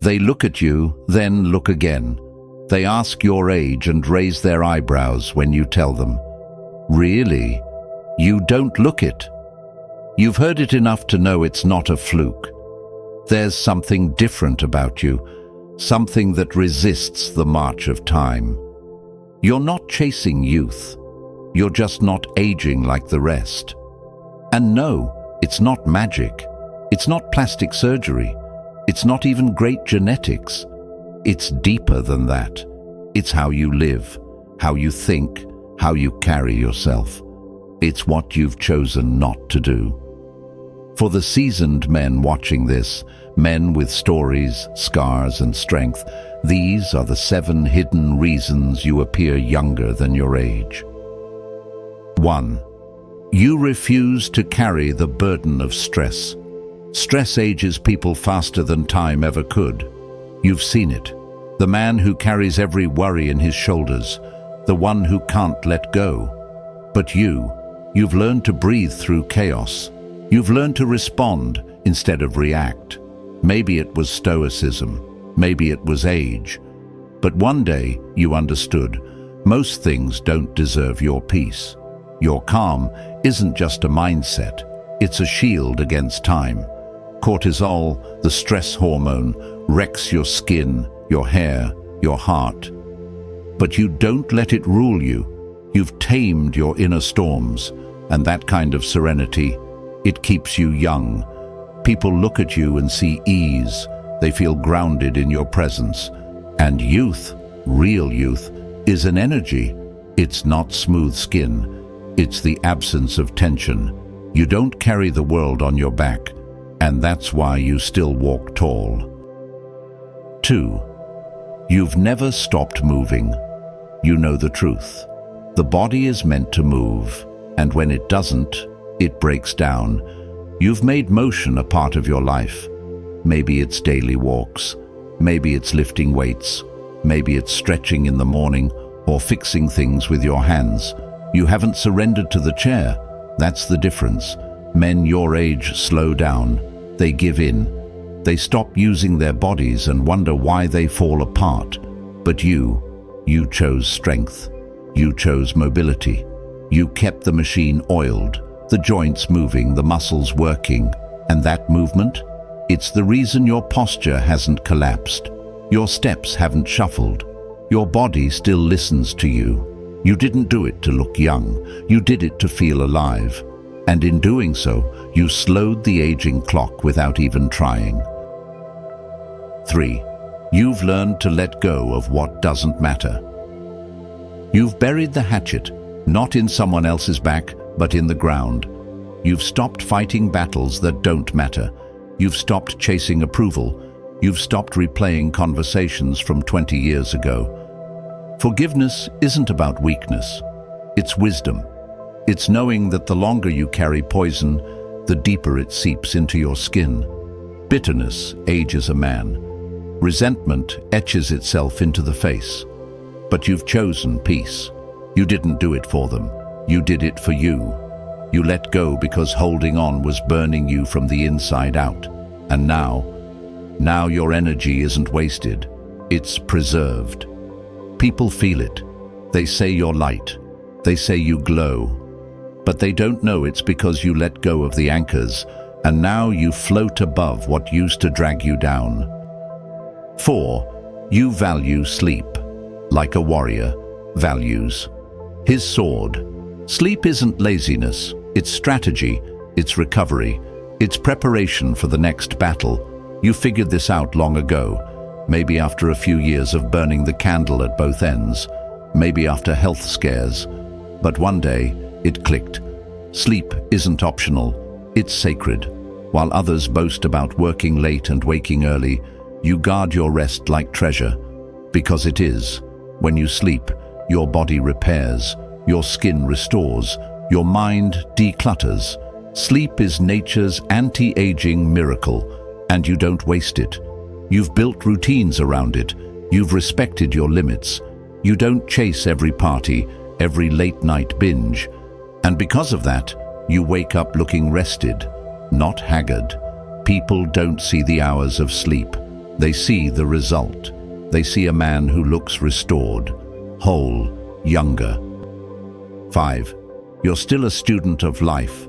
They look at you, then look again. They ask your age and raise their eyebrows when you tell them. Really? You don't look it. You've heard it enough to know it's not a fluke. There's something different about you, something that resists the march of time. You're not chasing youth. You're just not aging like the rest. And no, it's not magic. It's not plastic surgery. It's not even great genetics. It's deeper than that. It's how you live, how you think, how you carry yourself. It's what you've chosen not to do. For the seasoned men watching this, men with stories, scars, and strength, these are the 7 hidden reasons you appear younger than your age. 1. You refuse to carry the burden of stress. Stress ages people faster than time ever could. You've seen it. The man who carries every worry in his shoulders, the one who can't let go. But you've learned to breathe through chaos. You've learned to respond instead of react. Maybe it was stoicism, maybe it was age. But one day you understood, most things don't deserve your peace. Your calm isn't just a mindset, it's a shield against time. Cortisol, the stress hormone, wrecks your skin, your hair, your heart. But you don't let it rule you. You've tamed your inner storms, and that kind of serenity, it keeps you young. People look at you and see ease. They feel grounded in your presence. And youth, real youth, is an energy. It's not smooth skin. It's the absence of tension. You don't carry the world on your back, and that's why you still walk tall. 2. You've never stopped moving. You know the truth. The body is meant to move, and when it doesn't, it breaks down. You've made motion a part of your life. Maybe it's daily walks. Maybe it's lifting weights. Maybe it's stretching in the morning or fixing things with your hands. You haven't surrendered to the chair. That's the difference. Men your age slow down. They give in. They stop using their bodies and wonder why they fall apart. But you chose strength. You chose mobility. You kept the machine oiled, the joints moving, the muscles working. And that movement? It's the reason your posture hasn't collapsed. Your steps haven't shuffled. Your body still listens to you. You didn't do it to look young. You did it to feel alive. And in doing so, you slowed the aging clock without even trying. 3. You've learned to let go of what doesn't matter. You've buried the hatchet, not in someone else's back, but in the ground. You've stopped fighting battles that don't matter. You've stopped chasing approval. You've stopped replaying conversations from 20 years ago. Forgiveness isn't about weakness. It's wisdom. It's knowing that the longer you carry poison, the deeper it seeps into your skin. Bitterness ages a man. Resentment etches itself into the face. But you've chosen peace. You didn't do it for them. You did it for you. You let go because holding on was burning you from the inside out. And now your energy isn't wasted. It's preserved. People feel it. They say you're light. They say you glow. But they don't know it's because you let go of the anchors, and now you float above what used to drag you down. 4. You value sleep, like a warrior values his sword. Sleep isn't laziness, it's strategy, it's recovery, it's preparation for the next battle. You figured this out long ago, maybe after a few years of burning the candle at both ends, maybe after health scares. But one day, it clicked. Sleep isn't optional, it's sacred. While others boast about working late and waking early, you guard your rest like treasure, because it is. When you sleep, your body repairs, your skin restores, your mind declutters. Sleep is nature's anti-aging miracle, and you don't waste it. You've built routines around it. You've respected your limits. You don't chase every party, every late-night binge. And because of that, you wake up looking rested, not haggard. People don't see the hours of sleep. They see the result. They see a man who looks restored, whole, younger. 5. You're still a student of life.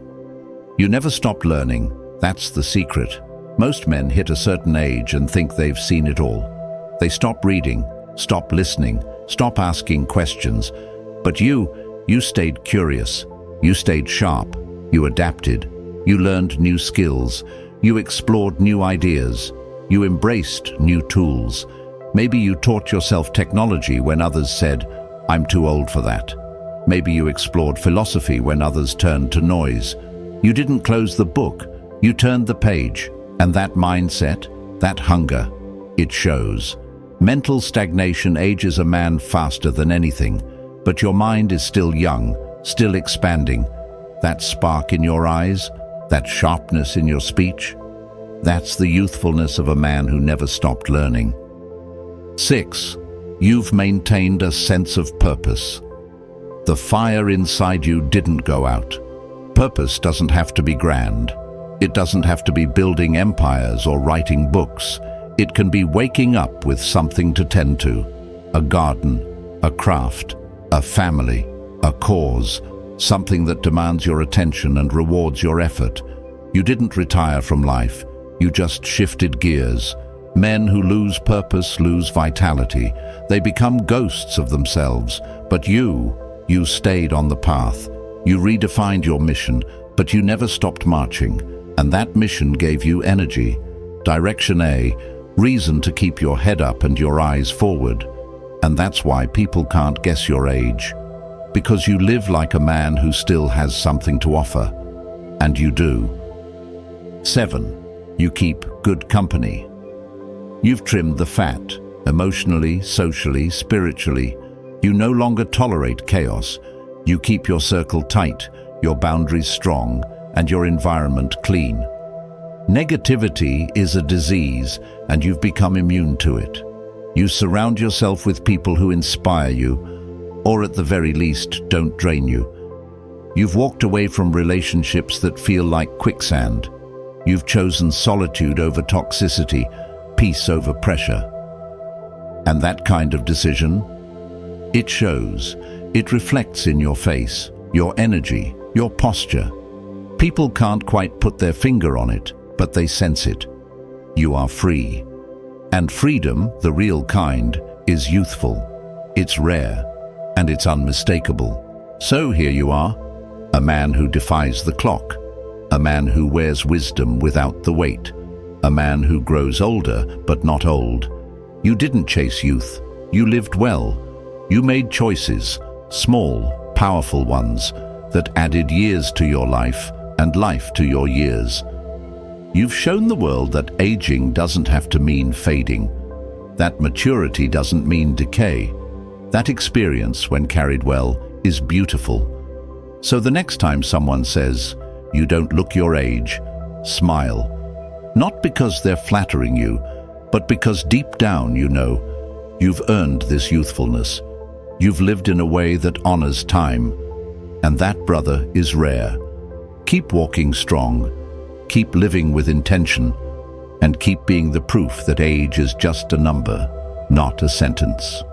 You never stop learning. That's the secret. Most men hit a certain age and think they've seen it all. They stop reading, stop listening, stop asking questions. But you stayed curious. You stayed sharp. You adapted. You learned new skills. You explored new ideas. You embraced new tools. Maybe you taught yourself technology when others said, "I'm too old for that." Maybe you explored philosophy when others turned to noise. You didn't close the book. You turned the page. And that mindset, that hunger, it shows. Mental stagnation ages a man faster than anything, but your mind is still young, still expanding. That spark in your eyes, that sharpness in your speech, that's the youthfulness of a man who never stopped learning. 6. You've maintained a sense of purpose. The fire inside you didn't go out. Purpose doesn't have to be grand. It doesn't have to be building empires or writing books. It can be waking up with something to tend to. A garden, a craft, a family, a cause, something that demands your attention and rewards your effort. You didn't retire from life. You just shifted gears. Men who lose purpose lose vitality. They become ghosts of themselves. But you stayed on the path. You redefined your mission, but you never stopped marching. And that mission gave you energy, direction, a reason to keep your head up and your eyes forward. And that's why people can't guess your age. Because you live like a man who still has something to offer. And you do. 7. You keep good company. You've trimmed the fat, emotionally, socially, spiritually. You no longer tolerate chaos. You keep your circle tight, your boundaries strong, and your environment clean. Negativity is a disease, and you've become immune to it. You surround yourself with people who inspire you, or at the very least, don't drain you. You've walked away from relationships that feel like quicksand. You've chosen solitude over toxicity, peace over pressure. And that kind of decision, it shows. It reflects in your face, your energy, your posture. People can't quite put their finger on it, but they sense it. You are free. And freedom, the real kind, is youthful. It's rare, and it's unmistakable. So here you are, a man who defies the clock, a man who wears wisdom without the weight, a man who grows older but not old. You didn't chase youth. You lived well. You made choices, small, powerful ones, that added years to your life and life to your years. You've shown the world that aging doesn't have to mean fading, that maturity doesn't mean decay. That experience, when carried well, is beautiful. So the next time someone says, "You don't look your age," smile. Not because they're flattering you, but because deep down you know you've earned this youthfulness. You've lived in a way that honors time, and that, brother, is rare. Keep walking strong, keep living with intention, and keep being the proof that age is just a number, not a sentence.